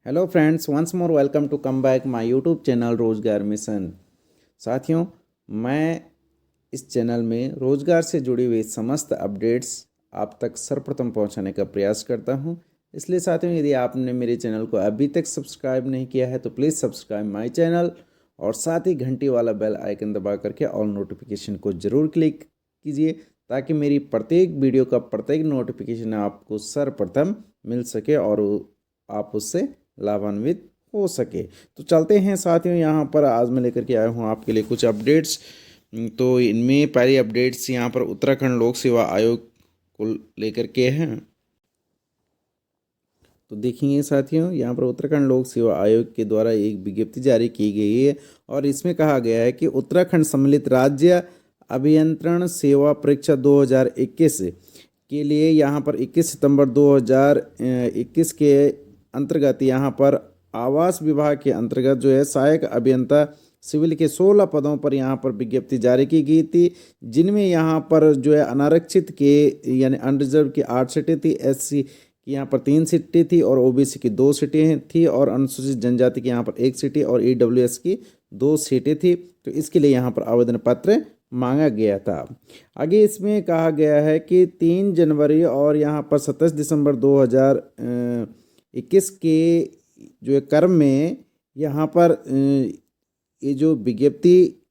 Hello friends, once more welcome to come back my YouTube channel रोजगार mission. साथियों, मैं इस चैनल में रोजगार से जुड़ी हुई समस्त अपडेट्स आप तक सर्वप्रथम पहुंचाने का प्रयास करता हूं। इसलिए साथियों, यदि आपने मेरे चैनल को अभी तक सब्सक्राइब नहीं किया है तो प्लीज़ सब्सक्राइब माय चैनल और साथ ही घंटी वाला बेल आइकन दबा करके ऑल नोटिफिकेशन को ज़रूर क्लिक कीजिए ताकि मेरी प्रत्येक वीडियो का प्रत्येक नोटिफिकेशन आपको सर्वप्रथम मिल सके और आप उससे लाभान्वित हो सके। तो चलते हैं साथियों, यहाँ पर आज मैं लेकर के आया हूँ आपके लिए कुछ अपडेट्स। तो इनमें पहली अपडेट्स यहाँ पर उत्तराखंड लोक सेवा आयोग को लेकर के हैं। तो देखेंगे साथियों, यहाँ पर उत्तराखंड लोक सेवा आयोग के द्वारा एक विज्ञप्ति जारी की गई है और इसमें कहा गया है कि उत्तराखंड सम्मिलित राज्य अभियंत्रण सेवा परीक्षा 2021 के लिए यहाँ पर 21 सितंबर 2021 के अंतर्गत यहाँ पर आवास विभाग के अंतर्गत जो है सहायक अभियंता सिविल के 16 पदों पर यहाँ पर विज्ञप्ति जारी की गई थी, जिनमें यहाँ पर जो है अनारक्षित के यानी अनरिजर्व की 8 सीटें थी, एससी की यहाँ पर 3 सीटें थी और ओबीसी की 2 सीटें थी और अनुसूचित जनजाति की यहाँ पर 1 सीटें और ईडब्ल्यूएस की 2 सीटें थी। तो इसके लिए यहाँ पर आवेदन पत्र मांगा गया था। आगे इसमें कहा गया है कि 3 जनवरी और यहाँ पर 27 दिसंबर 2021 के जो क्रम में यहाँ पर ये जो विज्ञप्ति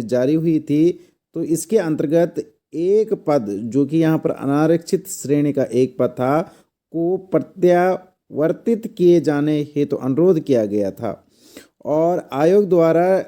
जारी हुई थी, तो इसके अंतर्गत एक पद जो कि यहाँ पर अनारक्षित श्रेणी का एक पद था को प्रत्यावर्तित किए जाने हेतु अनुरोध किया गया था और आयोग द्वारा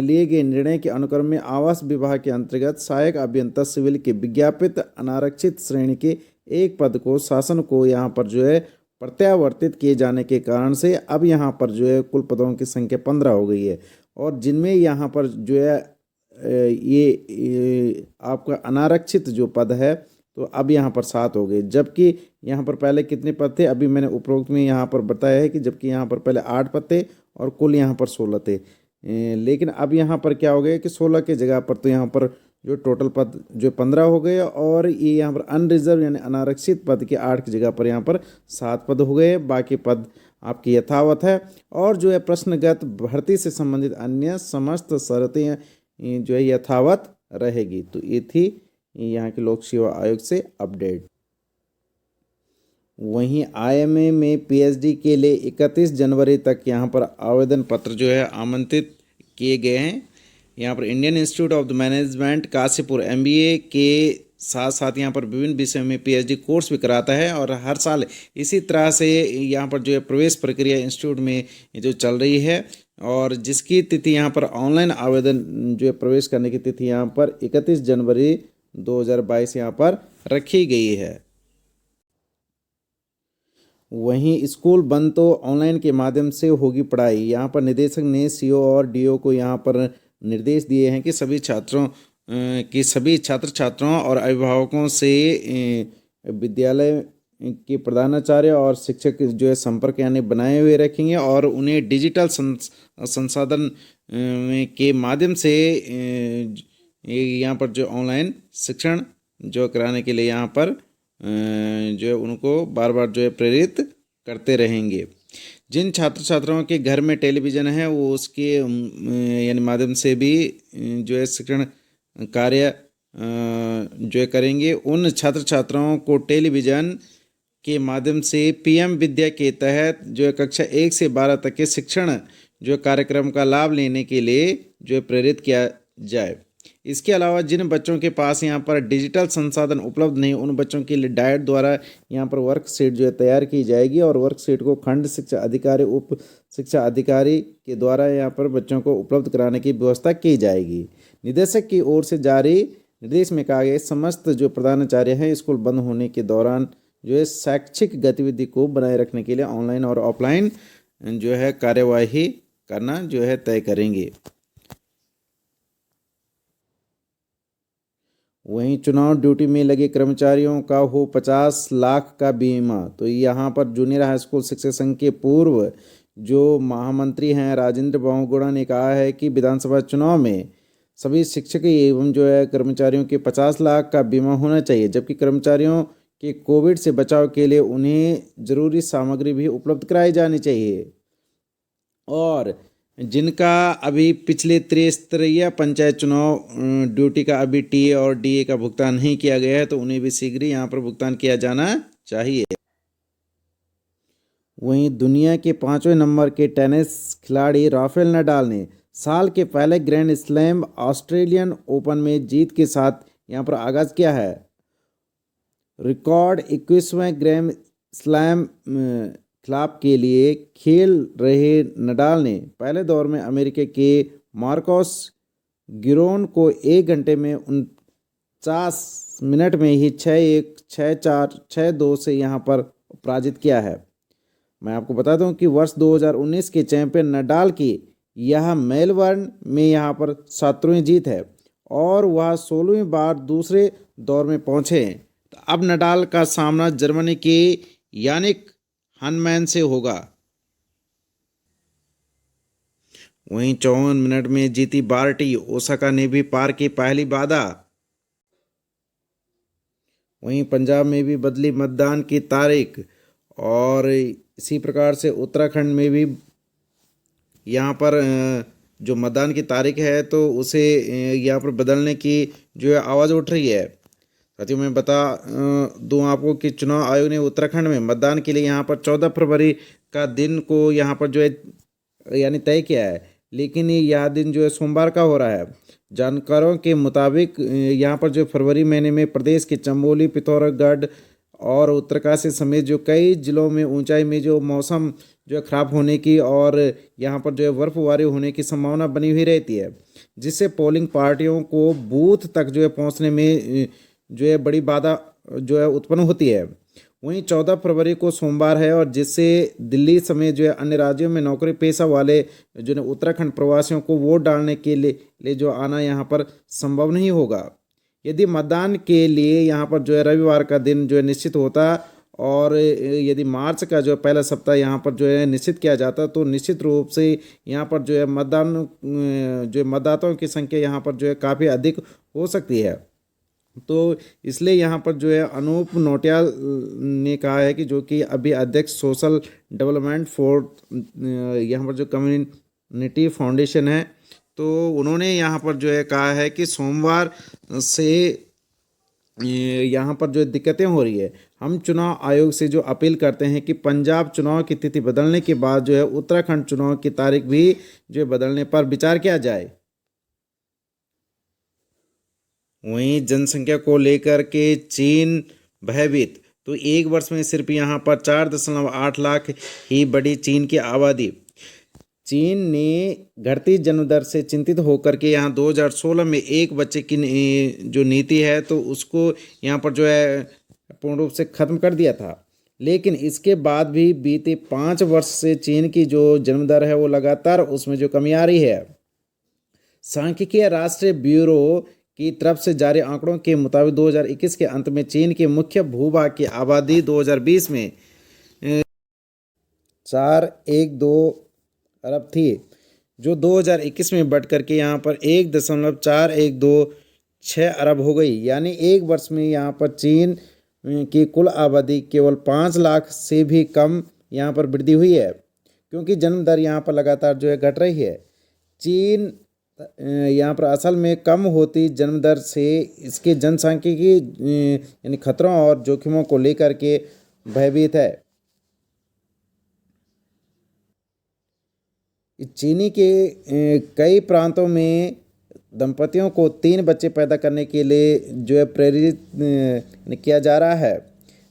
लिए गए निर्णय के अनुक्रम में आवास विभाग के अंतर्गत सहायक अभियंता सिविल के विज्ञापित अनारक्षित श्रेणी के एक पद को शासन को यहाँ पर जो है प्रत्यावर्तित किए जाने के कारण से अब यहाँ पर जो है कुल पदों की संख्या 15 हो गई है और जिनमें यहाँ पर जो है ये आपका अनारक्षित जो पद है तो अब यहाँ पर 7 हो गए, जबकि यहाँ पर पहले कितने पद थे अभी मैंने उपरोक्त में यहाँ पर बताया है कि जबकि यहाँ पर पहले 8 पद थे और कुल यहाँ पर 16 थे। लेकिन अब यहाँ पर क्या हो गया कि 16 के जगह पर तो यहाँ पर जो टोटल पद जो 15 हो गए और ये यहाँ पर अनरिजर्व यानी अनारक्षित पद के 8 की जगह पर यहाँ पर 7 पद हो गए, बाकी पद आपकी यथावत है। और जो है प्रश्नगत भर्ती से संबंधित अन्य समस्त शर्तें जो है यथावत रहेगी। तो ये थी यहाँ के लोक सेवा आयोग से अपडेट। वहीं आईएमए में पीएचडी के लिए 31 जनवरी तक यहाँ पर आवेदन पत्र जो है आमंत्रित किए गए हैं। यहाँ पर Indian institute of the management Kashipur MBA के साथ साथ यहाँ पर विभिन्न विषयों में पीएचडी कोर्स भी कराता है और हर साल इसी तरह से यहाँ पर जो है प्रवेश प्रक्रिया इंस्टीट्यूट में जो चल रही है और जिसकी तिथि यहाँ पर ऑनलाइन आवेदन जो है प्रवेश करने की तिथि यहाँ पर 31 जनवरी 2022 यहाँ पर रखी गई है। वहीं स्कूल बंद तो ऑनलाइन के माध्यम से होगी पढ़ाई। यहाँ पर निदेशक ने सीओ और डीओ को यहाँ पर निर्देश दिए हैं कि सभी छात्र छात्राओं और अभिभावकों से विद्यालय के प्रधानाचार्य और शिक्षक जो है संपर्क यानी बनाए हुए रखेंगे और उन्हें डिजिटल संसाधन के माध्यम से यहाँ पर जो ऑनलाइन शिक्षण जो कराने के लिए यहाँ पर जो है उनको बार बार जो है प्रेरित करते रहेंगे। जिन छात्र छात्राओं के घर में टेलीविज़न है वो उसके यानी माध्यम से भी जो है शिक्षण कार्य जो है करेंगे। उन छात्र छात्राओं को टेलीविज़न के माध्यम से पीएम विद्या के तहत जो है कक्षा 1 से 12 तक के शिक्षण जो कार्यक्रम का लाभ लेने के लिए जो है प्रेरित किया जाए। इसके अलावा जिन बच्चों के पास यहाँ पर डिजिटल संसाधन उपलब्ध नहीं उन बच्चों के लिए डायट द्वारा यहाँ पर वर्कशीट जो है तैयार की जाएगी और वर्कशीट को खंड शिक्षा अधिकारी उप शिक्षा अधिकारी के द्वारा यहाँ पर बच्चों को उपलब्ध कराने की व्यवस्था की जाएगी। निदेशक की ओर से जारी निर्देश में कहा गया समस्त जो प्रधानाचार्य हैं स्कूल बंद होने के दौरान जो है शैक्षिक गतिविधि को बनाए रखने के लिए ऑनलाइन और ऑफलाइन जो है कार्यवाही करना जो है तय करेंगे। वहीं चुनाव ड्यूटी में लगे कर्मचारियों का हो 50 लाख का बीमा। तो यहाँ पर जूनियर हाई स्कूल शिक्षक संघ के पूर्व जो महामंत्री हैं राजेंद्र बहुगुणा ने कहा है कि विधानसभा चुनाव में सभी शिक्षक एवं जो है कर्मचारियों के 50 लाख का बीमा होना चाहिए, जबकि कर्मचारियों के कोविड से बचाव के लिए उन्हें जरूरी सामग्री भी उपलब्ध कराई जानी चाहिए। और जिनका अभी पिछले त्रिस्तरीय पंचायत चुनाव ड्यूटी का अभी टीए और डीए का भुगतान नहीं किया गया है, तो उन्हें भी शीघ्र यहाँ पर भुगतान किया जाना चाहिए। वहीं दुनिया के 5वें नंबर के टेनिस खिलाड़ी राफेल नडाल ने साल के पहले ग्रैंड स्लैम ऑस्ट्रेलियन ओपन में जीत के साथ यहाँ पर आगाज किया है। रिकॉर्ड 21वें ग्रैंड स्लैम खिलाफ के लिए खेल रहे नडाल ने पहले दौर में अमेरिका के मार्कोस गिरोन को 1 घंटे में 49 मिनट में ही 6-1, 6-4, 6-2 से यहाँ पर पराजित किया है। मैं आपको बता दूं कि वर्ष 2019 के चैंपियन नडाल की यह मेलबर्न में यहाँ पर 7वीं जीत है और वह 16वीं बार दूसरे दौर में पहुँचे हैं। तो अब नडाल का सामना जर्मनी के यानिक हनमैन से होगा। वहीं 54 मिनट में जीती बार्टी ओसाका ने भी पार की पहली बाधा। वहीं पंजाब में भी बदली मतदान की तारीख और इसी प्रकार से उत्तराखंड में भी यहाँ पर जो मतदान की तारीख है तो उसे यहाँ पर बदलने की जो है आवाज़ उठ रही है। साथियों मैं बता दूं आपको कि चुनाव आयोग ने उत्तराखंड में मतदान के लिए यहाँ पर 14 फरवरी का दिन को यहाँ पर जो है यानी तय किया है, लेकिन यह दिन जो है सोमवार का हो रहा है। जानकारों के मुताबिक यहाँ पर जो फरवरी महीने में प्रदेश के चमोली, पिथौरागढ़ और उत्तरकाशी समेत जो कई जिलों में ऊंचाई में जो मौसम जो है ख़राब होने की और यहाँ पर जो है बर्फबारी होने की संभावना बनी हुई रहती है, जिससे पोलिंग पार्टियों को बूथ तक जो है पहुँचने में जो है बड़ी बाधा जो है उत्पन्न होती है। वहीं 14 फरवरी को सोमवार है और जिससे दिल्ली समेत जो है अन्य राज्यों में नौकरी पेशा वाले जो है उत्तराखंड प्रवासियों को वोट डालने के लिए जो आना यहाँ पर संभव नहीं होगा। यदि मतदान के लिए यहाँ पर जो है रविवार का दिन जो है निश्चित होता और यदि मार्च का जो पहला सप्ताह यहाँ पर जो है निश्चित किया जाता तो निश्चित रूप से यहाँ पर जो है मतदान जो है मतदाताओं की संख्या यहाँ पर जो है काफ़ी अधिक हो सकती है। तो इसलिए यहाँ पर जो है अनूप नोटियाल ने कहा है कि जो कि अभी अध्यक्ष सोशल डेवलपमेंट फॉर यहाँ पर जो कम्युनिटी फाउंडेशन है, तो उन्होंने यहाँ पर जो है कहा है कि सोमवार से यहाँ पर जो दिक्कतें हो रही है, हम चुनाव आयोग से जो अपील करते हैं कि पंजाब चुनाव की तिथि बदलने के बाद जो है उत्तराखंड चुनाव की तारीख भी जो है बदलने पर विचार किया जाए। वहीं जनसंख्या को लेकर के चीन भयभीत, तो एक वर्ष में सिर्फ यहाँ पर 4.8 लाख ही बढ़ी चीन की आबादी। चीन ने घटती जन्म दर से चिंतित होकर के यहाँ 2016 में एक बच्चे की जो नीति है तो उसको यहाँ पर जो है पूर्ण रूप से ख़त्म कर दिया था, लेकिन इसके बाद भी बीते 5 वर्ष से चीन की जो जन्म दर है वो लगातार उसमें जो कमी आ रही है। सांख्यिकीय राष्ट्रीय ब्यूरो की तरफ से जारी आंकड़ों के मुताबिक 2021 के अंत में चीन के मुख्य भूभाग की आबादी 2020 में 4.12 अरब थी, जो 2021 में बढ़ करके यहाँ पर 1.426 अरब हो गई। यानी एक वर्ष में यहाँ पर चीन की कुल आबादी केवल 5 लाख से भी कम यहाँ पर वृद्धि हुई है, क्योंकि जन्म दर यहाँ पर लगातार जो है घट रही है। चीन यहाँ पर असल में कम होती जन्म दर से इसके जनसांख्यिकी यानी खतरों और जोखिमों को लेकर के भयभीत है। चीनी के कई प्रांतों में दंपतियों को 3 बच्चे पैदा करने के लिए जो है प्रेरित किया जा रहा है।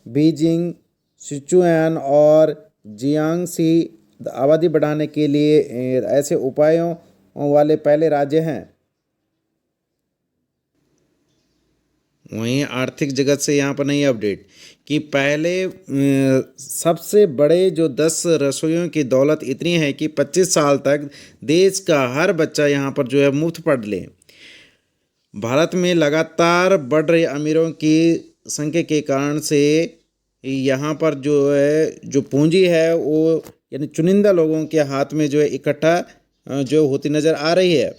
बीजिंग, सिचुआन और जियांगसी आबादी बढ़ाने के लिए ऐसे उपायों वाले पहले राज्य हैं। वहीं आर्थिक जगत से यहाँ पर नई अपडेट कि पहले सबसे बड़े जो 10 रसोइयों की दौलत इतनी है कि 25 साल तक देश का हर बच्चा यहाँ पर जो है मुफ्त पढ़ ले। भारत में लगातार बढ़ रहे अमीरों की संख्या के कारण से यहाँ पर जो है जो पूंजी है वो यानी चुनिंदा लोगों के हाथ में जो है इकट्ठा जो होती नज़र आ रही है।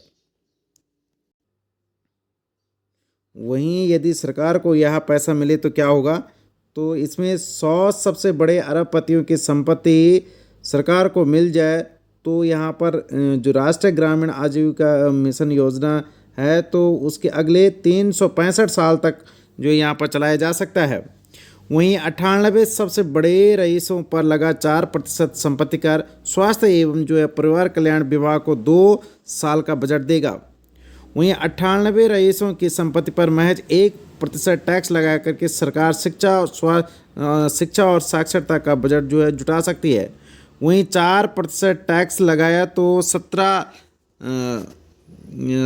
वहीं यदि सरकार को यह पैसा मिले तो क्या होगा, तो इसमें 100 सबसे बड़े अरबपतियों की संपत्ति सरकार को मिल जाए तो यहाँ पर जो राष्ट्रीय ग्रामीण आजीविका मिशन योजना है तो उसके अगले 365 साल तक जो यहाँ पर चलाया जा सकता है। वहीं 98 सबसे बड़े रईसों पर लगा 4% संपत्ति कर स्वास्थ्य एवं जो है परिवार कल्याण विभाग को 2 साल का बजट देगा। वहीं 98 रईसों की संपत्ति पर महज 1% टैक्स लगा करके सरकार शिक्षा और साक्षरता का बजट जो है जुटा सकती है। वहीं 4% टैक्स लगाया तो 17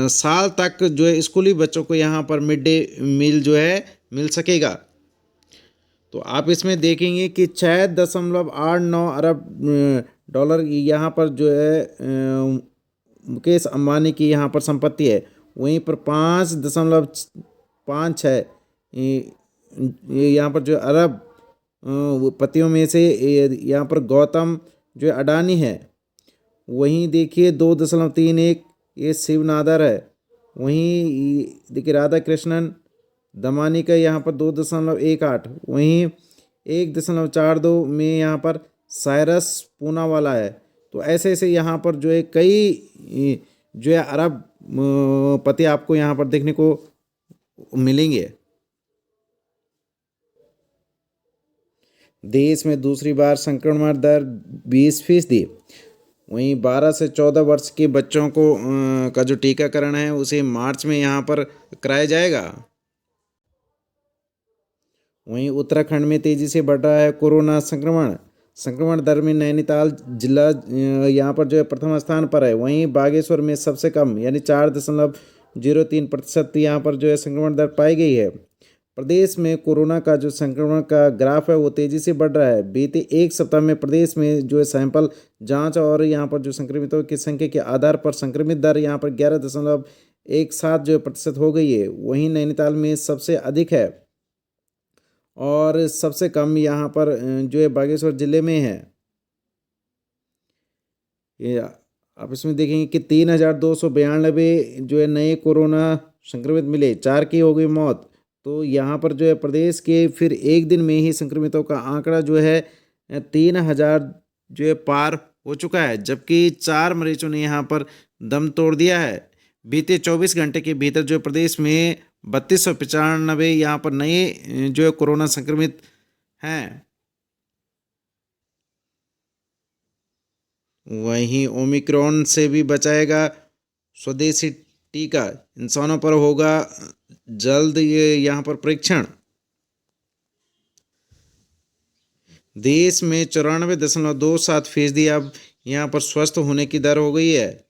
साल तक जो है स्कूली बच्चों को यहाँ पर मिड डे मील जो है मिल सकेगा। तो आप इसमें देखेंगे कि 6.89 अरब डॉलर यहाँ पर जो है मुकेश अंबानी की यहाँ पर संपत्ति है। वहीं पर 5.56 यहाँ पर जो अरब पतियों में से यहाँ पर गौतम जो अडानी है। वहीं देखिए 2.31 ये शिव नादर है। वहीं देखिए राधा कृष्णन दमानी का यहाँ पर 2.18। वहीं 1.42 में यहाँ पर साइरस पूनावाला है। तो ऐसे ऐसे यहाँ पर जो है कई जो है अरब पति आपको यहाँ पर देखने को मिलेंगे। देश में दूसरी बार संक्रमण दर 20%। वहीं 12 से 14 वर्ष के बच्चों को का जो टीकाकरण है उसे मार्च में यहाँ पर कराया जाएगा। वहीं उत्तराखंड में तेजी से बढ़ रहा है कोरोना संक्रमण दर में नैनीताल जिला यहाँ पर जो है प्रथम स्थान पर है। वहीं बागेश्वर में सबसे कम यानी 4.03% यहाँ पर जो है संक्रमण दर पाई गई है। प्रदेश में कोरोना का जो संक्रमण का ग्राफ है वो तेजी से बढ़ रहा है। बीते एक सप्ताह में प्रदेश में जो है सैंपल जांच और यहाँ पर जो संक्रमितों की संख्या के आधार पर संक्रमित दर यहाँ पर 11.17 जो प्रतिशत हो गई है। वहीं नैनीताल में सबसे अधिक है और सबसे कम यहाँ पर जो है बागेश्वर जिले में है। ये आप इसमें देखेंगे कि 3,292 जो है नए कोरोना संक्रमित मिले, 4 की हो गई मौत। तो यहाँ पर जो है प्रदेश के फिर एक दिन में ही संक्रमितों का आंकड़ा जो है 3,000 जो है पार हो चुका है, जबकि 4 मरीजों ने यहाँ पर दम तोड़ दिया है। बीते 24 घंटे के भीतर जो प्रदेश में 3295 यहाँ पर नए जो है कोरोना संक्रमित हैं। वहीं ओमिक्रॉन से भी बचाएगा स्वदेशी टीका, इंसानों पर होगा जल्द ये यहाँ पर परीक्षण। देश में 94.27% अब यहाँ पर स्वस्थ होने की दर हो गई है।